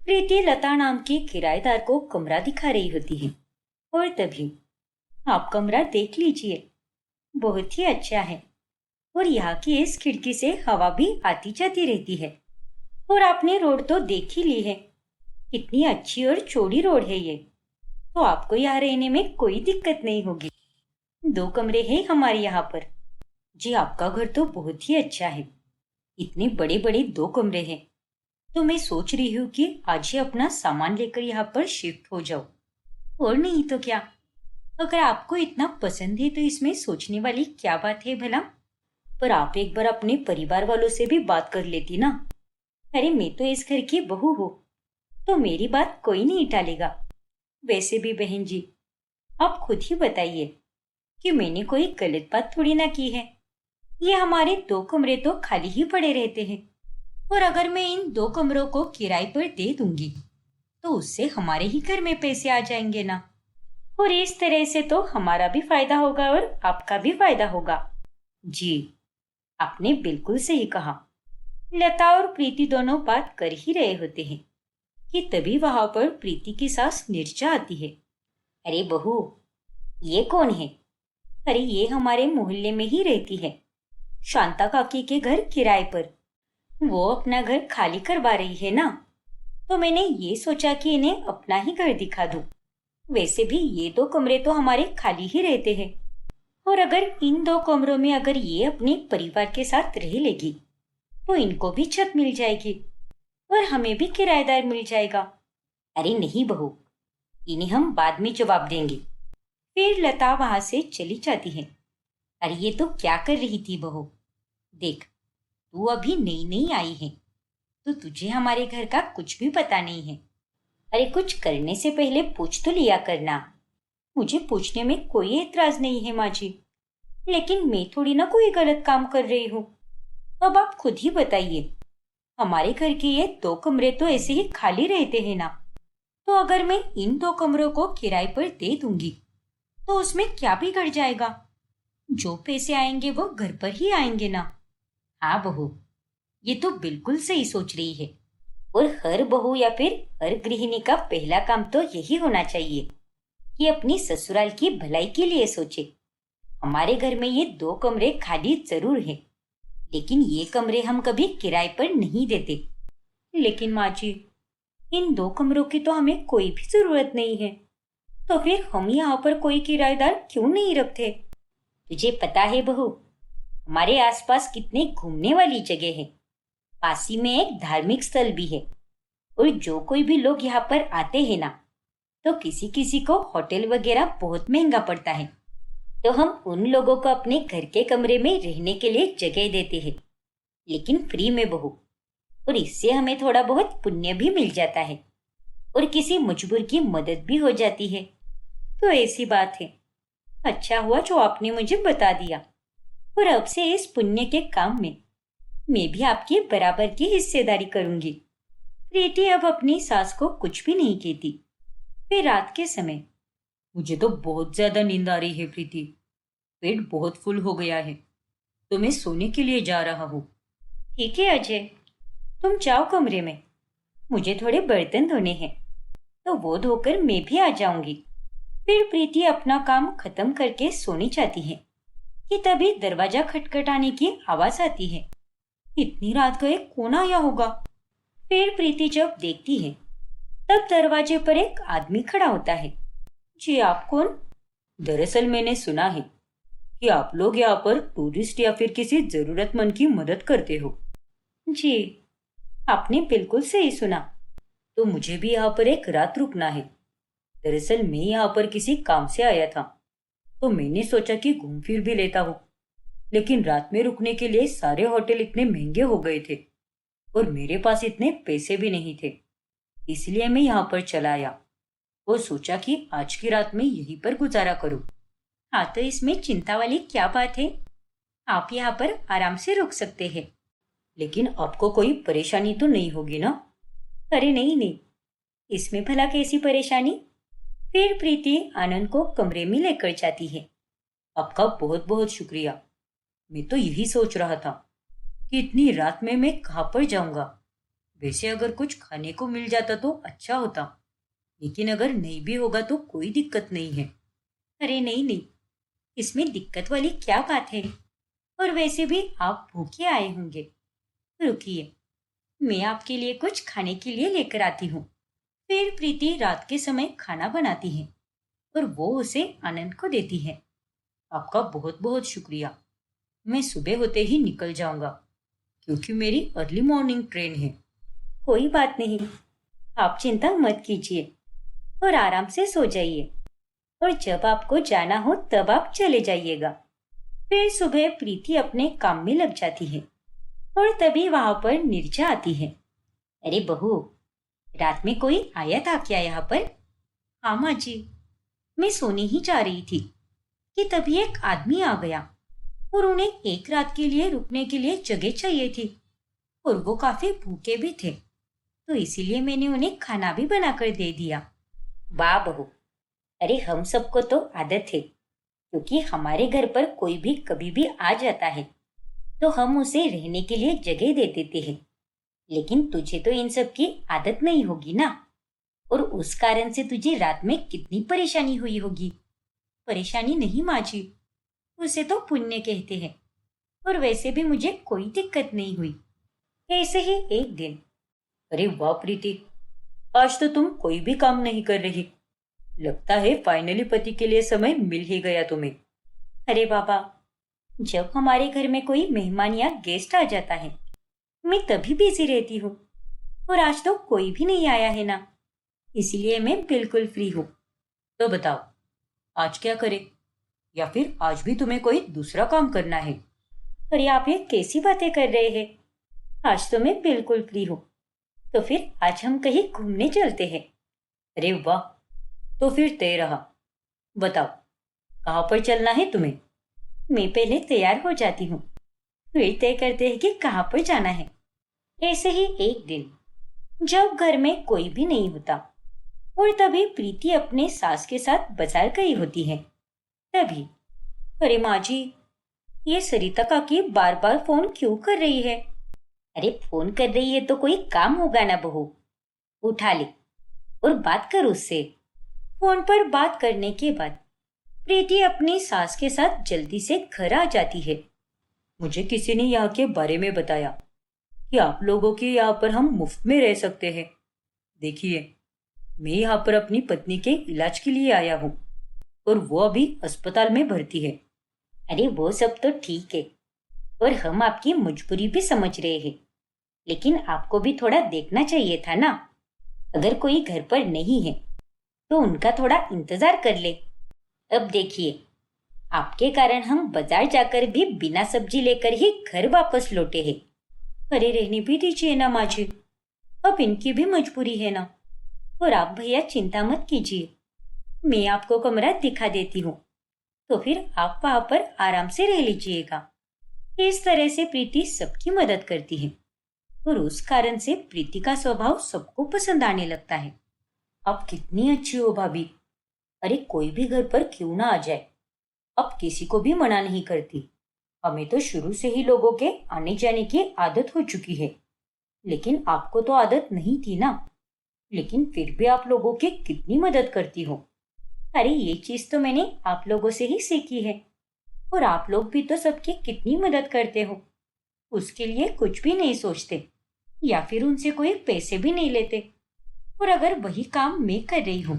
प्रीति लता नाम की किराएदार को कमरा दिखा रही होती है और तभी आप कमरा देख लीजिए, बहुत ही अच्छा है। और यहाँ की इस खिड़की से हवा भी आती जाती रहती है। और आपने रोड तो देख ही ली है, कितनी अच्छी और चौड़ी रोड है ये। तो आपको यहाँ रहने में कोई दिक्कत नहीं होगी। 2 कमरे हैं हमारे यहाँ पर। जी, आपका घर तो बहुत ही अच्छा है। इतने बड़े बड़े 2 कमरे हैं। तो मैं सोच रही हूँ कि आज ही अपना सामान लेकर यहाँ पर शिफ्ट हो जाओ। और नहीं तो क्या, अगर आपको इतना पसंद है तो इसमें सोचने वाली क्या बात है भला। पर आप एक बार अपने परिवार वालों से भी बात कर लेती ना। अरे, मैं तो इस घर की बहू हूँ, तो मेरी बात कोई नहीं टालेगा। वैसे भी बहन जी, आप खुद ही बताइए कि मैंने कोई गलत बात थोड़ी ना की है। ये हमारे 2 कमरे तो खाली ही पड़े रहते हैं। और अगर मैं इन 2 कमरों को किराए पर दे दूंगी तो उससे हमारे ही घर में पैसे आ जाएंगे ना। और इस तरह से तो हमारा भी फायदा होगा और आपका भी फायदा होगा। जी, आपने बिल्कुल सही कहा। लता और प्रीति दोनों बात कर ही रहे होते हैं कि तभी वहां पर प्रीति की सास निर्जा आती है। अरे बहू, ये कौन है? अरे, ये हमारे मोहल्ले में ही रहती है, शांता काकी के घर किराए पर। वो अपना घर खाली करवा रही है ना, तो मैंने ये सोचा कि इन्हें अपना ही घर दिखा दूं। वैसे भी ये 2 कमरे तो हमारे खाली ही रहते हैं। और अगर इन 2 कमरों में अगर ये अपने परिवार के साथ रह लेगी तो इनको भी छत मिल जाएगी और हमें भी किराएदार मिल जाएगा। अरे नहीं बहू, इन्हें हम बाद में जवाब देंगे। फिर लता वहां से चली जाती है। अरे, ये तो क्या कर रही थी बहू? देख, तू अभी नई नई आई है, तो तुझे हमारे घर का कुछ भी पता नहीं है। अरे, कुछ करने से पहले पूछ तो लिया करना। मुझे पूछने में कोई एतराज नहीं है माँ जी, लेकिन मैं थोड़ी ना कोई गलत काम कर रही हूँ। अब आप खुद ही बताइए, हमारे घर के ये 2 कमरे तो ऐसे ही खाली रहते हैं ना। तो अगर मैं इन 2 कमरों को किराए पर दे दूंगी तो उसमें क्या बिगड़ जाएगा? जो पैसे आएंगे वो घर पर ही आएंगे ना। हाँ बहू, ये तो बिल्कुल सही सोच रही है। और हर बहू या फिर हर गृहिणी का पहला काम तो यही होना चाहिए कि अपनी ससुराल की भलाई के लिए सोचे। हमारे घर में ये 2 कमरे खाली जरूर है, लेकिन ये कमरे हम कभी किराए पर नहीं देते। लेकिन माँ जी, इन 2 कमरों की तो हमें कोई भी जरूरत नहीं है, तो फिर हम यहाँ पर कोई किराएदार क्यों नहीं रखते? तुझे पता है बहू, हमारे आसपास कितने घूमने वाली जगह है। पास ही में एक धार्मिक स्थल भी है। और जो कोई भी लोग यहाँ पर आते हैं ना, तो किसी किसी को होटल वगैरह बहुत महंगा पड़ता है, तो हम उन लोगों को अपने घर के कमरे में रहने के लिए जगह देते हैं, लेकिन फ्री में बहू। और इससे हमें थोड़ा बहुत पुण्य भी मिल जाता है और किसी मजबूर की मदद भी हो जाती है। तो ऐसी बात है। अच्छा हुआ जो आपने मुझे बता दिया। और अब से इस पुण्य के काम में मैं भी आपकी बराबर की हिस्सेदारी करूंगी। प्रीति अब अपनी सास को कुछ भी नहीं कहती। फिर रात के समय, मुझे तो बहुत ज्यादा नींद आ रही है प्रीति, पेट बहुत फुल हो गया है, तो मैं सोने के लिए जा रहा हूँ। ठीक है अजय, तुम जाओ कमरे में, मुझे थोड़े बर्तन धोने हैं, तो वो धोकर मैं भी आ जाऊंगी। फिर प्रीति अपना काम खत्म करके सोने जाती है कि तभी दरवाजा खटखटाने की आवाज आती है। इतनी रात को एक कौन आया होगा? फिर प्रीति जब देखती है तब दरवाजे पर एक आदमी खड़ा होता है। जी, आप कौन? दरअसल मैंने सुना है कि आप लोग यहाँ पर टूरिस्ट या फिर किसी जरूरतमंद की मदद करते हो। जी, आपने बिल्कुल सही सुना। तो मुझे भी यहाँ पर एक रात रुकना है। दरअसल मैं यहाँ पर किसी काम से आया था, तो मैंने सोचा कि घूम फिर भी लेता हूँ। लेकिन रात में रुकने के लिए सारे होटल इतने महंगे हो गए थे और मेरे पास इतने पैसे भी नहीं थे, इसलिए मैं यहाँ पर चला आया और सोचा कि आज की रात में यहीं पर गुजारा करूँ। हाँ, तो इसमें चिंता वाली क्या बात है? आप यहाँ पर आराम से रुक सकते हैं। लेकिन आपको कोई परेशानी तो नहीं होगी ना? अरे नहीं नहीं, इसमें भला कैसी परेशानी? फिर प्रीति आनंद को कमरे में लेकर जाती है। आपका बहुत बहुत शुक्रिया। मैं तो यही सोच रहा था कि इतनी रात में मैं कहाँ पर जाऊंगा। वैसे अगर कुछ खाने को मिल जाता तो अच्छा होता, लेकिन अगर नहीं भी होगा तो कोई दिक्कत नहीं है। अरे नहीं नहीं, इसमें दिक्कत वाली क्या बात है? और वैसे भी आप भूखे आए होंगे। रुकिए, मैं आपके लिए कुछ खाने के लिए लेकर आती हूँ। फिर प्रीति रात के समय खाना बनाती है और वो उसे आनंद को देती है। आपका बहुत बहुत शुक्रिया। मैं सुबह होते ही निकल जाऊंगा क्योंकि मेरी अर्ली मॉर्निंग ट्रेन है। कोई बात नहीं, आप चिंता मत कीजिए और आराम से सो जाइए, और जब आपको जाना हो तब आप चले जाइएगा। फिर सुबह प्रीति अपने काम में लग जाती है और तभी वहां पर नीरजा आती है। अरे बहू, रात में कोई आया था क्या यहाँ पर? हाँ माँ जी, मैं सोने ही जा रही थी कि तभी एक आदमी आ गया और उन्हें एक रात के लिए रुकने के लिए जगह चाहिए थी, और वो काफी भूखे भी थे, तो इसीलिए मैंने उन्हें खाना भी बनाकर दे दिया। वाह बहू, अरे हम सबको तो आदत है, क्योंकि हमारे घर पर कोई भी कभी भी आ जाता है तो हम उसे रहने के लिए जगह दे देते हैं। लेकिन तुझे तो इन सब की आदत नहीं होगी ना, और उस कारण से तुझे रात में कितनी परेशानी हुई होगी। परेशानी नहीं माँ जी, उसे तो पुण्य कहते हैं, और वैसे भी मुझे कोई दिक्कत नहीं हुई। ऐसे ही एक दिन। अरे वाह प्रीति, आज तो तुम कोई भी काम नहीं कर रही। लगता है फाइनली पति के लिए समय मिल ही गया तुम्हें। अरे बाबा, जब हमारे घर में कोई मेहमान या गेस्ट आ जाता है मैं तभी बिजी रहती हूँ, और आज तो कोई भी नहीं आया है ना, इसीलिए मैं बिल्कुल फ्री हूँ। तो बताओ, आज क्या करें? या फिर आज भी तुम्हें कोई दूसरा काम करना है? अरे आप ये कैसी बातें कर रहे हैं? आज तो मैं बिल्कुल फ्री हूँ। तो फिर आज हम कहीं घूमने चलते हैं। अरे वाह, तो फिर तय रहा। बताओ, कहाँ पर चलना है तुम्हें? मैं पहले तैयार हो जाती हूँ, फिर तय करते हैं कि कहाँ पर जाना है। ऐसे ही एक दिन, जब घर में कोई भी नहीं होता और तभी प्रीति अपने सास के साथ बाजार गई होती है, तभी अरे माँ जी, ये सरिता काकी बार बार फोन क्यों कर रही है? अरे फोन कर रही है तो कोई काम होगा ना बहू, उठा ले और बात कर उससे। फोन पर बात करने के बाद प्रीति अपनी सास के साथ जल्दी से घर आ जाती है। मुझे किसी ने यहाँ के बारे में बताया कि आप लोगों के यहाँ पर हम मुफ्त में रह सकते हैं। देखिए, मैं यहाँ पर अपनी पत्नी के इलाज के लिए आया हूँ और वो अभी अस्पताल में भर्ती है। अरे वो सब तो ठीक है, और हम आपकी मजबूरी भी समझ रहे हैं, लेकिन आपको भी थोड़ा देखना चाहिए था ना। अगर कोई घर पर नहीं है तो उनका थोड़ा इंतजार कर ले। अब देखिए, आपके कारण हम बाजार जाकर भी बिना सब्जी लेकर ही घर वापस लौटे हैं। अरे रहने भी दीजिए ना माँ जी, अब इनकी भी मजबूरी है ना। और आप भैया चिंता मत कीजिए, मैं आपको कमरा दिखा देती हूँ, तो फिर आप वहां पर आराम से रह लीजिएगा। इस तरह से प्रीति सबकी मदद करती है, और उस कारण से प्रीति का स्वभाव सबको पसंद आने लगता है। आप कितनी अच्छी हो भाभी। अरे कोई भी घर पर क्यों ना आ जाए, अब किसी को भी मना नहीं करती। हमें तो शुरू से ही लोगों के आने जाने की आदत हो चुकी है, लेकिन आपको तो आदत नहीं थी ना। लेकिन फिर भी आप लोगों की कितनी मदद करती हो। अरे ये चीज तो मैंने आप लोगों से ही सीखी है, और आप लोग भी तो सबकी कितनी मदद करते हो। उसके लिए कुछ भी नहीं सोचते, या फिर उनसे कोई पैसे भी नहीं लेते। और अगर वही काम मैं कर रही हूँ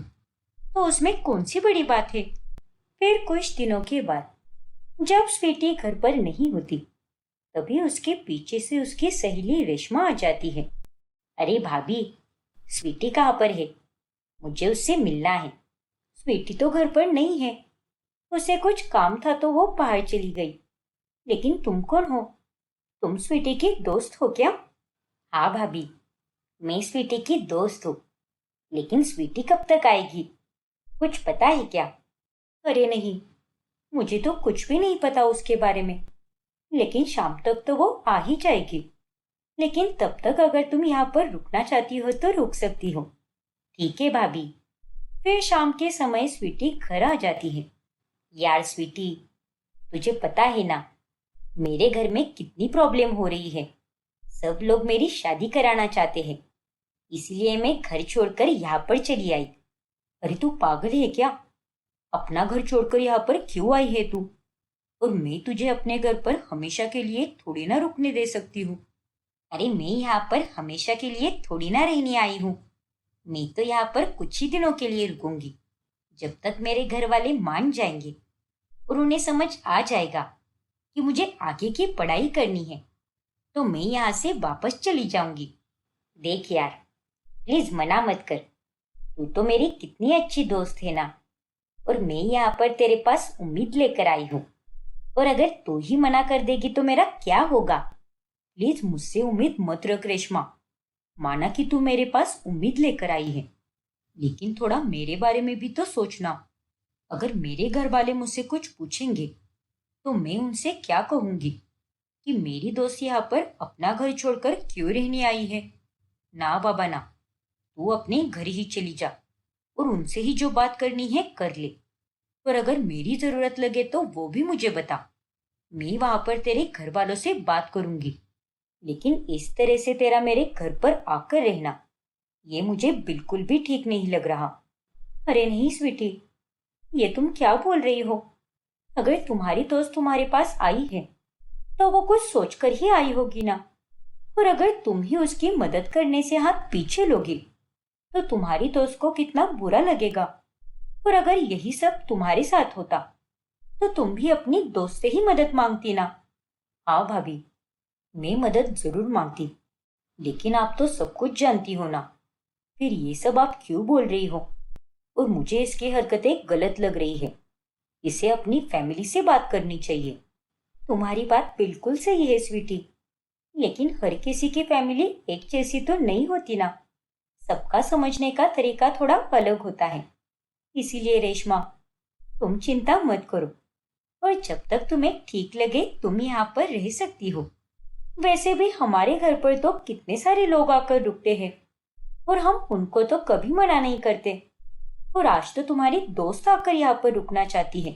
तो उसमें कौन सी बड़ी बात है। फिर कुछ दिनों के बाद, जब स्वीटी घर पर नहीं होती, तभी उसके पीछे से उसकी सहेली रेशमा आ जाती है। अरे भाभी, स्वीटी कहाँ पर है? मुझे उससे मिलना है। स्वीटी तो घर पर नहीं है, उसे कुछ काम था तो वो बाहर चली गई। लेकिन तुम कौन हो? तुम स्वीटी की दोस्त हो क्या? हाँ भाभी, मैं स्वीटी की दोस्त हूँ, लेकिन स्वीटी कब तक आएगी, कुछ पता है क्या? अरे नहीं, मुझे तो कुछ भी नहीं पता उसके बारे में, लेकिन शाम तक तो वो आ ही जाएगी। लेकिन तब तक अगर तुम यहाँ पर रुकना चाहती हो तो रुक सकती हो। ठीक है भाभी। फिर शाम के समय स्वीटी घर आ जाती है। यार स्वीटी, तुझे पता है ना मेरे घर में कितनी प्रॉब्लम हो रही है। सब लोग मेरी शादी कराना चाहते हैं, इसलिए मैं घर छोड़कर यहाँ पर चली आई। अरे तू पागल है क्या? अपना घर छोड़कर यहाँ पर क्यों आई है तू? और मैं तुझे अपने घर पर हमेशा के लिए थोड़ी ना रुकने दे सकती हूँ। अरे मैं यहाँ पर हमेशा के लिए थोड़ी ना रहने आई हूँ। मैं तो यहाँ पर कुछ ही दिनों के लिए रुकूंगी, जब तक मेरे घर वाले मान जाएंगे और उन्हें समझ आ जाएगा कि मुझे आगे की पढ़ाई करनी है, तो मैं यहाँ से वापस चली जाऊंगी। देख यार, प्लीज मना मत कर। तू तो मेरी कितनी अच्छी दोस्त है ना, और मैं यहाँ पर तेरे पास उम्मीद लेकर आई हूँ। और अगर तू ही मना कर देगी तो मेरा क्या होगा? प्लीज मुझसे उम्मीद मत रख रेशमा। माना कि तू मेरे पास उम्मीद लेकर आई है, लेकिन थोड़ा मेरे बारे में भी तो सोचना। अगर मेरे घर वाले मुझसे कुछ पूछेंगे तो मैं उनसे क्या कहूंगी कि मेरी दोस्त यहाँ पर अपना घर छोड़कर क्यों रहने आई है? ना बाबा ना, तू अपने घर ही चली जा और उनसे ही जो बात करनी है कर ले। पर अगर मेरी जरूरत लगे तो वो भी मुझे बता। मैं वहां पर तेरे घर वालों से बात करूंगी, लेकिन इस तरह से तेरा मेरे घर पर आकर रहना, ये मुझे बिल्कुल भी ठीक नहीं लग रहा। अरे नहीं स्वीटी, ये तुम क्या बोल रही हो? अगर तुम्हारी दोस्त तुम्हारे पास आई है तो वो कुछ सोचकर ही आई होगी ना। और अगर तुम ही उसकी मदद करने से हाथ पीछे लोगी तो तुम्हारी दोस्त को कितना बुरा लगेगा। और अगर यही सब तुम्हारे साथ होता तो तुम भी अपनी दोस्त से ही मदद मांगती ना। हाँ भाभी, मैं मदद जरूर मांगती, लेकिन आप तो सब कुछ जानती हो ना। फिर ये सब आप क्यों बोल रही हो? और मुझे इसकी हरकतें गलत लग रही है। इसे अपनी फैमिली से बात करनी चाहिए। तुम्हारी बात बिल्कुल सही है स्वीटी, लेकिन हर किसी की फैमिली एक जैसी तो नहीं होती ना। सबका समझने का तरीका थोड़ा अलग होता है। इसीलिए रेशमा, तुम चिंता मत करो, और जब तक तुम्हें ठीक लगे तुम यहाँ पर रह सकती हो। वैसे भी हमारे घर पर तो कितने सारे लोग आकर रुकते हैं और हम उनको तो कभी मना नहीं करते। और आज तो तुम्हारी दोस्त आकर यहाँ पर रुकना चाहती है,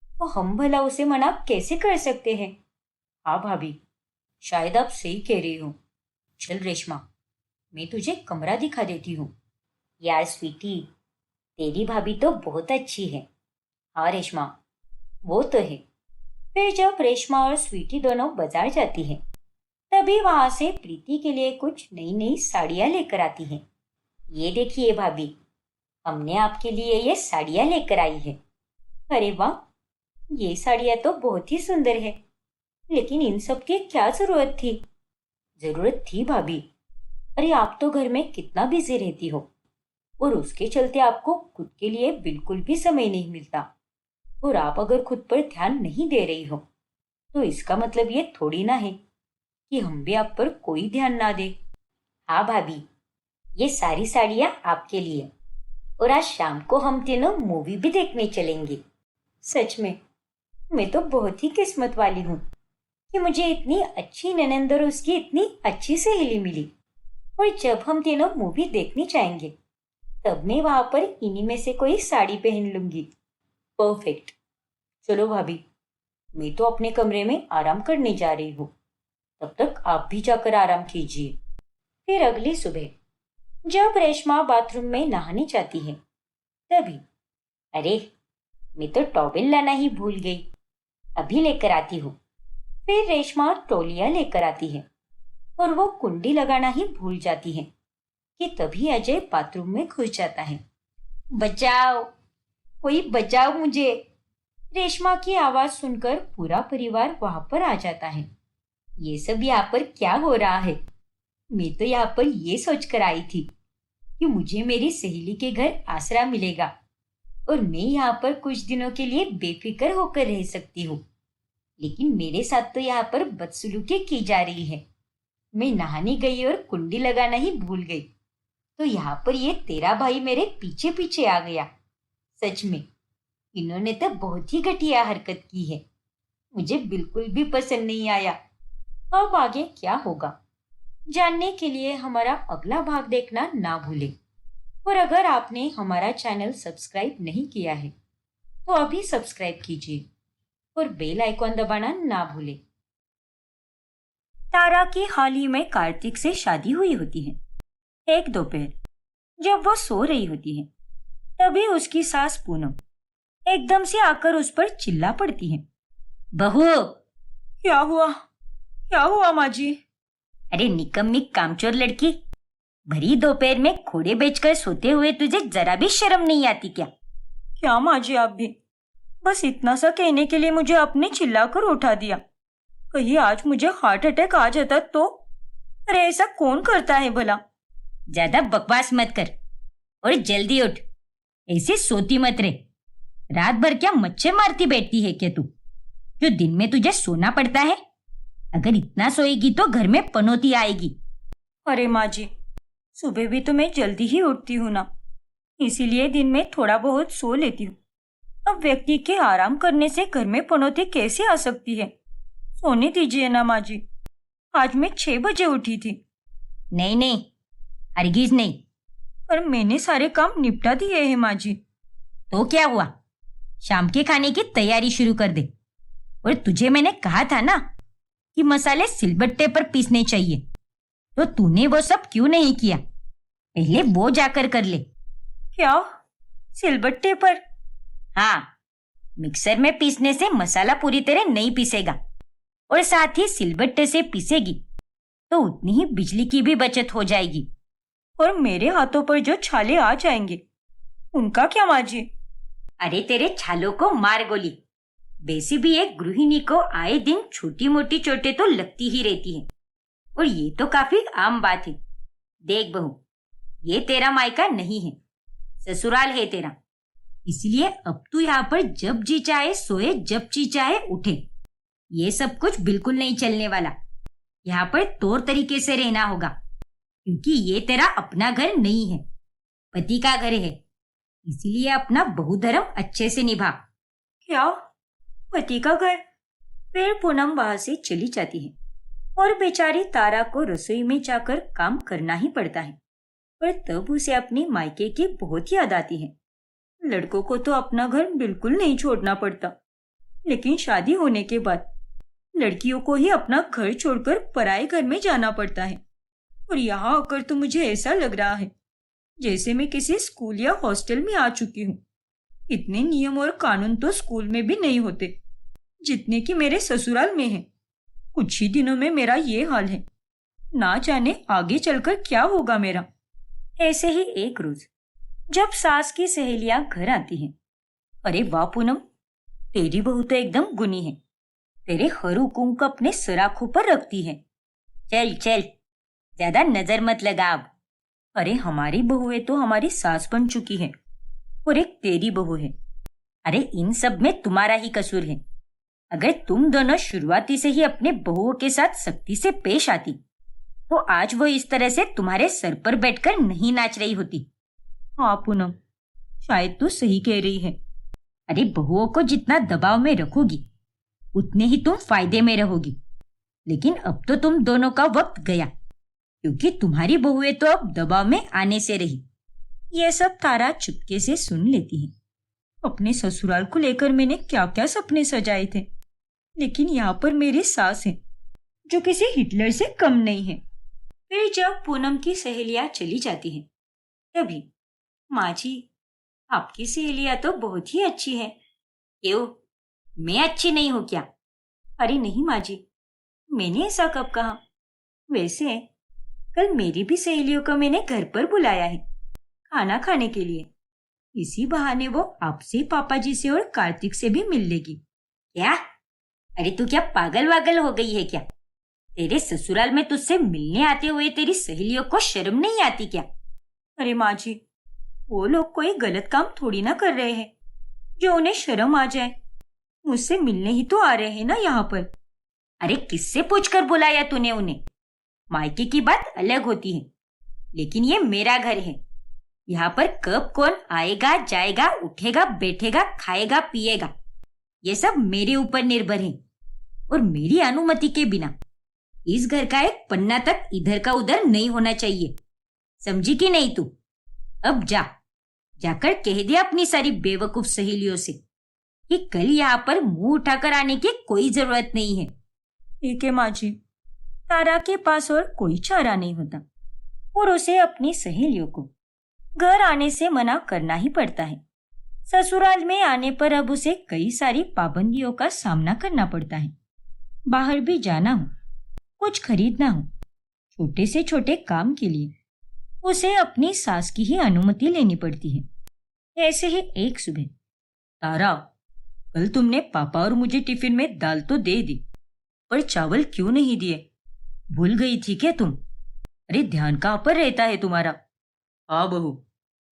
तो हम भला उसे मना कैसे कर सकते हैं? हाँ भाभी, शायद आप सही कह रही हो। चल रेशमा, मैं तुझे कमरा दिखा देती हूँ। यार स्वीटी, तेरी भाभी तो बहुत अच्छी है। हाँ रेशमा, वो तो है। फिर जब रेशमा और स्वीटी दोनों बाजार जाती हैं, तभी वहां से प्रीति के लिए कुछ नई नई साड़ियां लेकर आती हैं। ये देखिए भाभी, हमने आपके लिए ये साड़ियां लेकर आई है। अरे वाह, ये साड़ियां तो बहुत ही सुंदर है, लेकिन इन सब की क्या जरूरत थी? जरूरत थी भाभी। अरे आप तो घर में कितना बिजी रहती हो, और उसके चलते आपको खुद के लिए बिल्कुल भी समय नहीं मिलता। और आप अगर खुद पर ध्यान नहीं दे रही हो तो इसका मतलब ये थोड़ी ना है कि हम भी आप पर कोई ध्यान ना दे। हाँ भाभी, ये सारी साड़ियाँ आपके लिए, और आज शाम को हम तीनों मूवी भी देखने चलेंगे। सच में मैं तो बहुत ही किस्मत वाली हूँ कि मुझे इतनी अच्छी ननंद और उसकी इतनी अच्छी सहेली मिली। और जब हम तीनों मूवी देखने जाएंगे तब मैं वहां पर इन्हीं में से कोई साड़ी पहन लूंगी। परफेक्ट। चलो भाभी, मैं तो अपने कमरे में आराम करने जा रही हूँ। तब तक आप भी जाकर आराम कीजिए। फिर अगली सुबह जब रेशमा बाथरूम में नहाने जाती है, तभी अरे मैं तो टॉवेल लाना ही भूल गई, अभी लेकर आती हूँ। फिर रेशमा तौलिया लेकर आती है और वो कुंडी लगाना ही भूल जाती है कि तभी अजय बाथरूम में घुस जाता है। बचाओ, कोई बचाओ मुझे! रेशमा की आवाज सुनकर पूरा परिवार वहां पर आ जाता है। ये सब यहाँ पर क्या हो रहा है? मैं तो यहाँ पर ये सोचकर आई थी कि मुझे मेरी सहेली के घर आसरा मिलेगा और मैं यहाँ पर कुछ दिनों के लिए बेफिक्र होकर रह सकती हूँ। लेकिन मेरे साथ तो यहाँ पर बदसलूकी की जा रही है। मैं नहाने गई और कुंडी लगाना ही भूल गई, तो यहाँ पर ये तेरा भाई मेरे पीछे पीछे आ गया। सच में इन्होंने तो बहुत ही घटिया हरकत की है। मुझे बिल्कुल भी पसंद नहीं आया। अब आगे क्या होगा जानने के लिए हमारा अगला भाग देखना ना भूलें। और अगर आपने हमारा चैनल सब्सक्राइब नहीं किया है तो अभी सब्सक्राइब कीजिए और बेल आइकॉन दबाना ना भूलें। तारा की हाल ही में कार्तिक से शादी हुई होती है। एक दोपहर जब वो सो रही होती है, तभी उसकी सास पूनम एकदम से आकर उस पर चिल्ला पड़ती है। बहू, क्या हुआ? क्या हुआ माँ जी? अरे निकम्मी कामचोर लड़की, भरी दोपहर में घोड़े बेचकर सोते हुए तुझे जरा भी शर्म नहीं आती क्या? क्या माँ जी, आप भी बस इतना सा कहने के लिए मुझे अपने चिल्लाकर उठा दिया। कहीं आज मुझे हार्ट अटैक आ जाता तो? अरे ऐसा कौन करता है भला? ज्यादा बकवास मत कर और जल्दी उठ, ऐसे सोती मत रहे। रात भर क्या मच्छर मारती बैठती है क्या तू, जो दिन में तुझे सोना पड़ता है? अगर इतना सोएगी तो घर में पनौती आएगी। अरे माँ जी, सुबह भी तो मैं जल्दी ही उठती हूँ ना, इसीलिए दिन में थोड़ा बहुत सो लेती हूँ। अब व्यक्ति के आराम करने से घर में पनौती कैसे आ सकती है? सोने दीजिए ना माँ जी, आज मैं 6 बजे उठी थी। नहीं नहीं, हरगिज नहीं। पर मैंने सारे काम निपटा दिए हैं माँ जी। तो क्या हुआ, शाम के खाने की तैयारी शुरू कर दे। और तुझे मैंने कहा था ना कि मसाले सिलबट्टे पर पीसने चाहिए, तो तूने वो सब क्यों नहीं किया? पहले वो जाकर कर ले। क्या, सिलबट्टे पर? हाँ, मिक्सर में पीसने से मसाला पूरी तरह नहीं पीसेगा, और साथ ही सिलबट्टे से पीसेगी तो उतनी ही बिजली की भी बचत हो जाएगी। और मेरे हाथों पर जो छाले आ जाएंगे, उनका क्या माँ जी? अरे तेरे छालों को मार गोली। वैसे भी एक गृहिणी को आए दिन छोटी मोटी चोटें तो लगती ही रहती हैं, और ये तो काफी आम बात है। देख बहू, ये तेरा मायका नहीं है, ससुराल है तेरा। इसलिए अब तू यहाँ पर जब जी चाहे सोए, जब जी चाहे उठे। ये सब कुछ बिल्कुल नहीं चलने वाला। यहाँ पर तौर तरीके से रहना होगा, क्योंकि ये तेरा अपना घर नहीं है, पति का घर है। इसीलिए अपना बहुधर्म अच्छे से निभा। क्या, पति का घर? फिर पूनम वहां से चली जाती है और बेचारी तारा को रसोई में जाकर काम करना ही पड़ता है। पर तब उसे अपने मायके की बहुत याद आती है। लड़कों को तो अपना घर बिल्कुल नहीं छोड़ना पड़ता, लेकिन शादी होने के बाद लड़कियों को ही अपना घर छोड़कर पराए घर में जाना पड़ता है। और यहाँ आकर तो मुझे ऐसा लग रहा है जैसे मैं किसी स्कूल या हॉस्टल में आ चुकी हूँ। इतने नियम और कानून तो स्कूल में भी नहीं होते जितने कि मेरे ससुराल में हैं। कुछ ही दिनों में मेरा ये हाल है, ना जाने आगे चलकर क्या होगा मेरा। ऐसे ही एक रोज जब सास की सहेलियां घर आती हैं, अरे वाह पूनम, तेरी बहू तो एकदम गुनी है, तेरे हर हुकुम को अपने सराखों पर रखती है। चल चल, ज्यादा नजर मत लगा अब। अरे हमारी बहुएं तो हमारी सास बन चुकी है, और एक तेरी बहू है। अरे इन सब में तुम्हारा ही कसूर है। अगर तुम दोनों शुरुआती से ही अपने बहुओं के साथ सख्ती से पेश आती, तो आज वो इस तरह से तुम्हारे सर पर बैठकर नहीं नाच रही होती। हाँ पूनम, शायद तू सही कह रही है। अरे बहुओं को जितना दबाव में रखोगी, उतने ही तुम फायदे में रहोगी। लेकिन अब तो तुम दोनों का वक्त गया, क्योंकि तुम्हारी बहुएं तो अब दबाव में आने से रही। यह सब तारा चुपके से सुन लेती है। अपने ससुराल को लेकर मैंने क्या क्या सपने सजाए थे, लेकिन यहाँ पर मेरी सास है जो किसी हिटलर से कम नहीं है। फिर जब पूनम की सहेलियां चली जाती हैं, तभी माँ जी, आपकी सहेलियां तो बहुत ही अच्छी है। क्यों, मैं अच्छी नहीं हूँ क्या? अरे नहीं माँ जी, मैंने ऐसा कब कहा? वैसे कल मेरी भी सहेलियों को मैंने घर पर बुलाया है खाना खाने के लिए। इसी बहाने वो आपसे, पापा जी से और कार्तिक से भी मिल लेगी। क्या? अरे तू क्या पागल वागल हो गई है क्या? तेरे ससुराल में तुझसे मिलने आते हुए तेरी सहेलियों को शर्म नहीं आती क्या? अरे माँ जी, वो लोग कोई गलत काम थोड़ी ना कर रहे हैं जो उन्हें शर्म आ जाए। मुझसे मिलने ही तो आ रहे हैं ना यहाँ पर। अरे किससे पूछकर बुलाया तूने उन्हें? मायके की बात अलग होती है, लेकिन ये मेरा घर है। यहाँ पर कब कौन आएगा, जाएगा, उठेगा, बैठेगा, खाएगा, पिएगा, ये सब मेरे ऊपर निर्भर है। और मेरी अनुमति के बिना इस घर का एक पन्ना तक इधर का उधर नहीं होना चाहिए। समझी कि नहीं तू? अब जाकर कह दे अपनी सारी बेवकूफ सहेलियों से कि कल यहाँ पर मुंह उठाकर आने की कोई जरूरत नहीं है। ठीक है माँ जी, तारा के पास और कोई चारा नहीं होता और उसे अपनी सहेलियों को घर आने से मना करना ही पड़ता है। ससुराल में आने पर अब उसे कई सारी पाबंदियों का सामना करना पड़ता है। बाहर भी जाना हो, कुछ खरीदना हो, छोटे से छोटे काम के लिए उसे अपनी सास की ही अनुमति लेनी पड़ती है। ऐसे ही एक सुबह, तारा, कल तुमने पापा और मुझे टिफिन में दाल तो दे दी, पर चावल क्यों नहीं दिए? भूल गई थी क्या तुम? अरे ध्यान कहाँ पर रहता है तुम्हारा? हाँ बहू,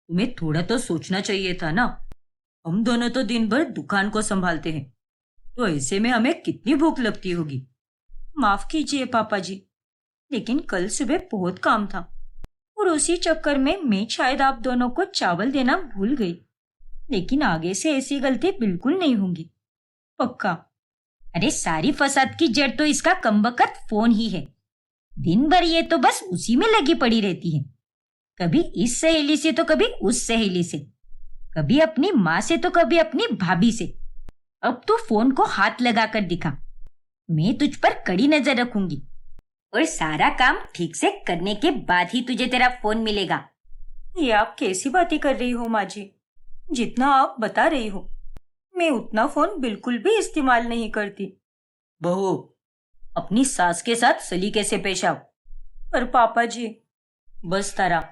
तुम्हें थोड़ा तो सोचना चाहिए था ना। हम दोनों तो दिन भर दुकान को संभालते हैं, तो ऐसे में हमें कितनी भूख लगती होगी। माफ कीजिए पापा जी, लेकिन कल सुबह बहुत काम था और उसी चक्कर में मैं शायद आप दोनों को चावल देना भूल गई। लेकिन आगे से ऐसी गलती बिल्कुल नहीं होगी, पक्का। अरे सारी फसाद की जड़ तो इसका कमबख्त फोन ही है। दिन भर ये तो बस उसी में लगी पड़ी रहती है, कभी इस सहेली से तो कभी उस सहेली से, कभी अपनी माँ से तो कभी अपनी भाभी से। अब तू फोन को हाथ लगा कर दिखा, मैं तुझ पर कड़ी नजर रखूंगी और सारा काम ठीक से करने के बाद ही तुझे तेरा फोन मिलेगा। ये आप कैसी बातें कर रही हो माँ जी? जितना आप बता रही हो मैं उतना फोन बिल्कुल भी इस्तेमाल नहीं करती। बहू, अपनी सास के साथ सलीके से पेश आओ। पर पापा जी। बस तारा,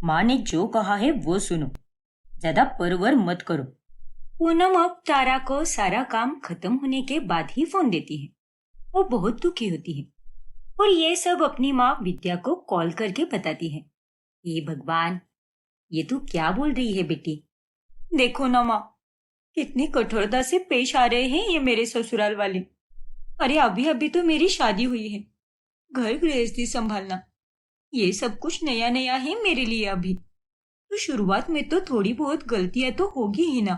माँ ने जो कहा है वो सुनो, ज्यादा परवर मत करो। पूनम अब तारा को सारा काम खत्म होने के बाद ही फोन देती है। वो बहुत दुखी होती है और ये सब अपनी माँ विद्या को कॉल करके बताती है। हे भगवान, ये तू क्या बोल रही है बेटी? देखो ना माँ, कितनी कठोरता से पेश आ रहे हैं ये मेरे ससुराल वाले। अरे अभी अभी तो मेरी शादी हुई है, घर गृहस्थी संभालना, ये सब कुछ नया नया है मेरे लिए अभी। तो शुरुआत में तो थोड़ी बहुत गलतियां तो होगी ही ना,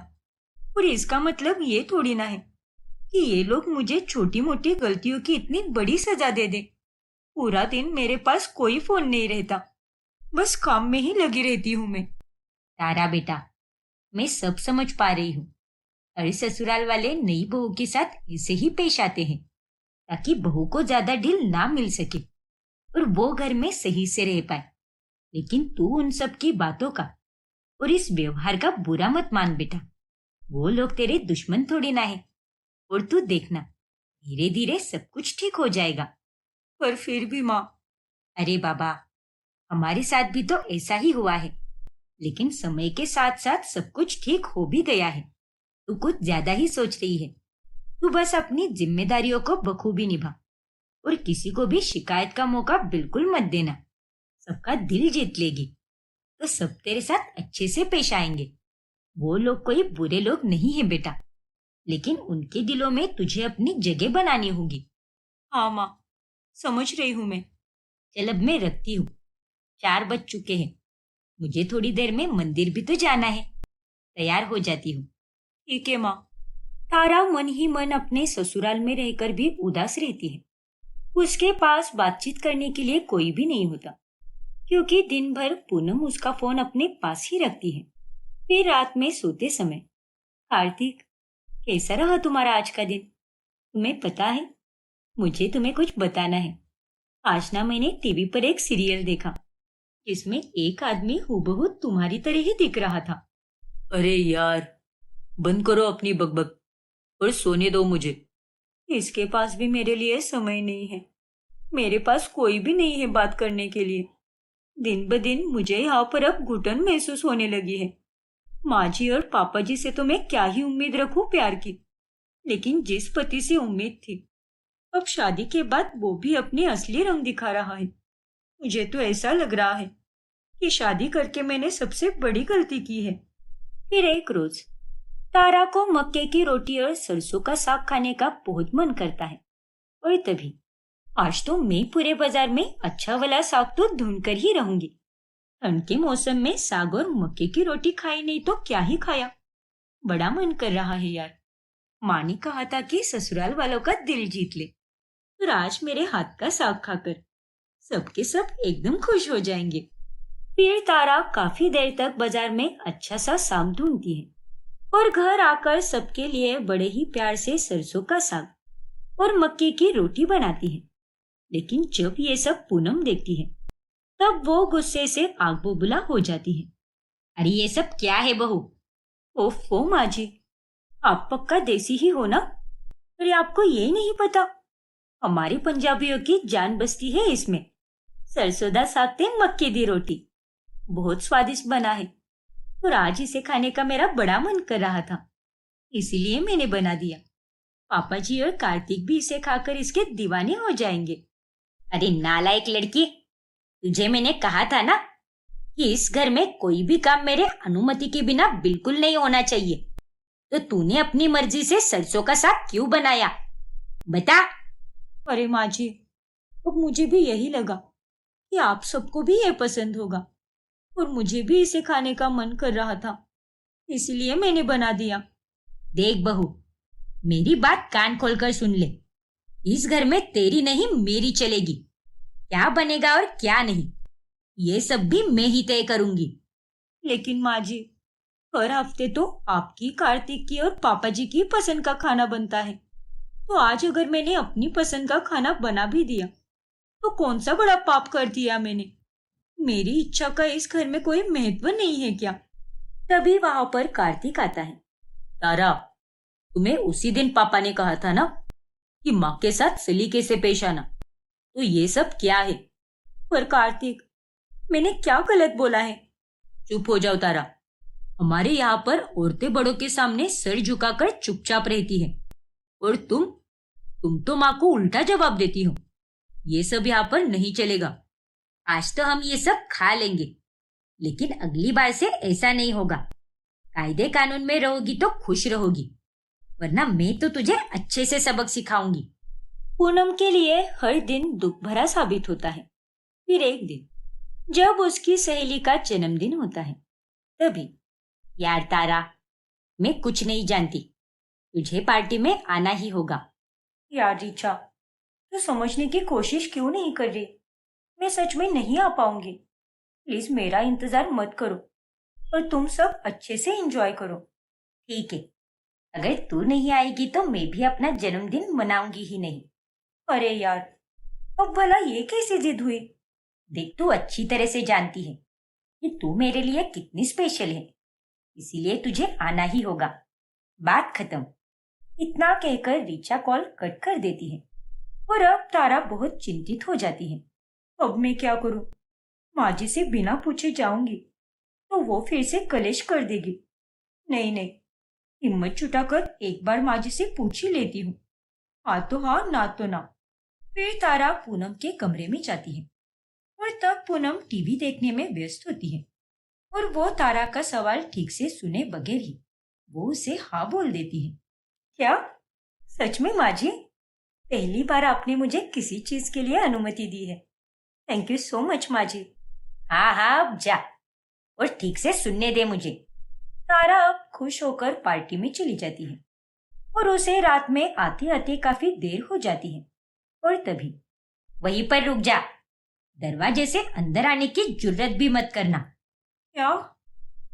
और इसका मतलब ये थोड़ी ना है कि ये लोग मुझे छोटी मोटी गलतियों की इतनी बड़ी सजा दे दे। पूरा दिन मेरे पास कोई फोन नहीं रहता, बस काम में ही लगी रहती हूँ मैं। तारा बेटा, मैं सब समझ पा रही हूँ। अरे ससुराल वाले नई बहू के साथ ऐसे ही पेश आते हैं ताकि बहू को ज्यादा ढील ना मिल सके और वो घर में सही से रह पाए। लेकिन तू उन सब की बातों का और इस व्यवहार का बुरा मत मान बेटा। वो लोग तेरे दुश्मन थोड़ी ना है, और तू देखना धीरे धीरे सब कुछ ठीक हो जाएगा। पर फिर भी माँ। अरे बाबा, हमारे साथ भी तो ऐसा ही हुआ है, लेकिन समय के साथ साथ सब कुछ ठीक हो भी गया है। तू कुछ ज्यादा ही सोच रही है। तू बस अपनी जिम्मेदारियों को बखूबी निभा और किसी को भी शिकायत का मौका बिल्कुल मत देना। सबका दिल जीत लेगी तो सब तेरे साथ अच्छे से पेश आएंगे। वो लोग कोई बुरे लोग नहीं है बेटा, लेकिन उनके दिलों में तुझे अपनी जगह बनानी होगी। हाँ माँ, समझ रही हूँ मैं। चल अब मैं रखती हूँ, 4 बज चुके हैं। मुझे थोड़ी देर में मंदिर भी तो जाना है, तैयार हो जाती हूँ। ठीक है माँ। तारा मन ही मन अपने ससुराल में रहकर भी उदास रहती है। उसके पास बातचीत करने के लिए कोई भी नहीं होता, क्योंकि दिन भर पूनम उसका फोन अपने पास ही रखती है। फिर रात में सोते समय, कार्तिक, कैसा रहा तुम्हारा आज का दिन? तुम्हें पता है, मुझे तुम्हें कुछ बताना है। आज ना मैंने टीवी पर एक सीरियल देखा जिसमें एक आदमी हूबहू तुम्हारी तरह ही दिख रहा था। अरे यार, बंद करो अपनी बकबक और सोने दो मुझे। इसके पास भी मेरे लिए समय नहीं है, मेरे पास कोई भी नहीं है बात करने के लिए। दिन ब दिन मुझे यहाँ पर अब घुटन महसूस होने लगी है। माँ जी और पापा जी से तो मैं क्या ही उम्मीद रखूं प्यार की, लेकिन जिस पति से उम्मीद थी, अब शादी के बाद वो भी अपनी असली रंग दिखा रहा है। मुझे तो ऐसा लग रहा है कि शादी करके मैंने सबसे बड़ी गलती की है। फिर एक रोज तारा को मक्के की रोटी और सरसों का साग खाने का बहुत मन करता है, और तभी आज तो मैं पूरे बाजार में अच्छा वाला साग तो ढूंढ कर ही रहूंगी। ठंड के मौसम में साग और मक्के की रोटी खाई नहीं तो क्या ही खाया। बड़ा मन कर रहा है यार। माँ ने कहा था कि ससुराल वालों का दिल जीत ले, और आज मेरे हाथ का साग खाकर सबके सब एकदम खुश हो जाएंगे। फिर तारा काफी देर तक बाजार में अच्छा सा साग ढूंढती है और घर आकर सबके लिए बड़े ही प्यार से सरसों का साग और मक्के की रोटी बनाती है। लेकिन जब ये सब पूनम देखती है तब वो गुस्से से आग बबूला हो जाती है। अरे ये सब क्या है बहू? ओफो माँ जी, आप पक्का देसी ही हो ना? अरे आपको ये नहीं पता, हमारी पंजाबियों की जान बसती है इसमें। सरसों दा साग ते मक्के दी रोटी बहुत स्वादिष्ट बना है और आज इसे खाने का मेरा बड़ा मन कर रहा था, इसीलिए मैंने बना दिया। पापा जी और कार्तिक भी इसे खाकर इसके दीवाने हो जाएंगे। अरे नालायक लड़की, तुझे मैंने कहा था ना कि इस घर में कोई भी काम मेरे अनुमति के बिना बिल्कुल नहीं होना चाहिए। तो तूने अपनी मर्जी से सरसों का साग क्यों बनाया, बता? अरे माँ जी, अब मुझे भी यही लगा कि आप सबको भी ये पसंद होगा और मुझे भी इसे खाने का मन कर रहा था, इसलिए मैंने बना दिया। देख बहू, मेरी बात कान खोलकर सुन ले। इस घर में तेरी नहीं मेरी चलेगी। क्या बनेगा और क्या नहीं, ये सब भी मैं ही तय करूंगी। लेकिन माँ जी, हर हफ्ते तो आपकी, कार्तिक की और पापा जी की पसंद का खाना बनता है, तो आज अगर मैंने अपनी पसंद का खाना बना भी दिया तो कौन सा बड़ा पाप कर दिया मैंने? मेरी इच्छा का इस घर में कोई महत्व नहीं है क्या? तभी वहां पर कार्तिक आता है। तारा, तुम्हें उसी दिन पापा ने कहा था ना कि माँ के साथ सलीके से पेश आना, तो ये सब क्या है? पर कार्तिक, मैंने क्या गलत बोला है? चुप हो जाओ तारा। हमारे यहाँ पर औरतें बड़ों के सामने सर झुकाकर चुपचाप रहती है और तुम तो माँ को उल्टा जवाब देती हो। ये सब यहाँ पर नहीं चलेगा। आज तो हम ये सब खा लेंगे, लेकिन अगली बार से ऐसा नहीं होगा। कायदे कानून में रहोगी तो खुश रहोगी, वरना मैं तो तुझे अच्छे से सबक सिखाऊंगी। पूनम के लिए हर दिन दुख भरा साबित होता है। फिर एक दिन जब उसकी सहेली का जन्मदिन होता है, तभी, यार तारा, मैं कुछ नहीं जानती, तुझे पार्टी में आना ही होगा। यार रीचा, तू समझने की कोशिश क्यों नहीं कर रही? मैं सच में नहीं आ पाऊंगी। प्लीज मेरा इंतजार मत करो और तुम सब अच्छे से एंजॉय करो। ठीक है, अगर तू नहीं आएगी तो मैं भी अपना जन्मदिन मनाऊंगी ही नहीं। अरे यार, अब भला ये कैसी जिद हुई? देख, तू अच्छी तरह से जानती है कि तू मेरे लिए कितनी स्पेशल है, इसीलिए तुझे आना ही होगा। बात खत्म। इतना कहकर रीचा कॉल कट कर देती है और अब तारा बहुत चिंतित हो जाती है। अब मैं क्या करूं? माँ जी से बिना पूछे जाऊंगी तो वो फिर से कलेश कर देगी। नहीं नहीं, हिम्मत जुटाकर एक बार माँ जी से पूछ ही लेती हूँ। हाँ तो हाँ, ना तो ना। फिर तारा पूनम के कमरे में जाती है और तब पूनम टीवी देखने में व्यस्त होती है और वो तारा का सवाल ठीक से सुने बगैर ही वो उसे हाँ बोल देती है। क्या? सच में माँ जी? पहली बार आपने मुझे किसी चीज के लिए अनुमति दी है। थैंक यू सो मच माँ जी। हाँ हाँ, अब जा और ठीक से सुनने दे मुझे। तारा अब खुश होकर पार्टी में चली जाती है और उसे रात में आते आते काफी देर हो जाती है। और तभी, वहीं पर रुक जा, दरवाजे से अंदर आने की जुर्रत भी मत करना। क्या?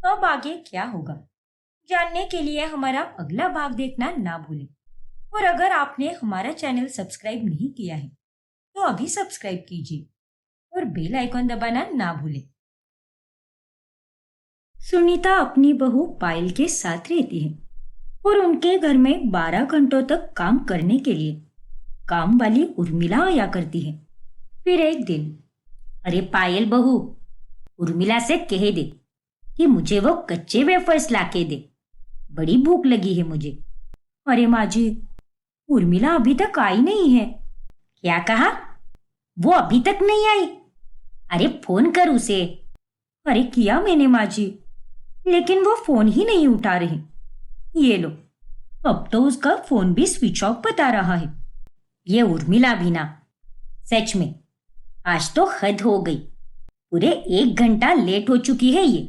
अब आगे क्या होगा जानने के लिए हमारा अगला भाग देखना ना भूलें। और अगर आपने हमारा चैनल सब्सक्राइब नहीं किया है तो अभी सब्सक्राइब कीजिए और बेल आइकॉन दबाना ना भूलें। सुनीता अपनी बहू पायल के साथ रहती है और उनके घर में 12 घंटों तक काम करने के लिए काम वाली उर्मिला आया करती है। फिर एक दिन, अरे पायल बहू, उर्मिला से कह दे कि मुझे वो कच्चे वेफर्स लाके दे, बड़ी भूख लगी है मुझे। अरे माँ जी, उर्मिला अभी तक आई नहीं है। क्या कहा? वो अभी तक नहीं आई? अरे फोन कर उसे। अरे किया मैंने माँ जी, लेकिन वो फोन ही नहीं उठा रही। ये लो, अब तो उसका फोन भी स्विच ऑफ बता रहा है। ये उर्मिला भी ना, सच में आज तो हद हो गई। पूरे 1 घंटा लेट हो चुकी है ये।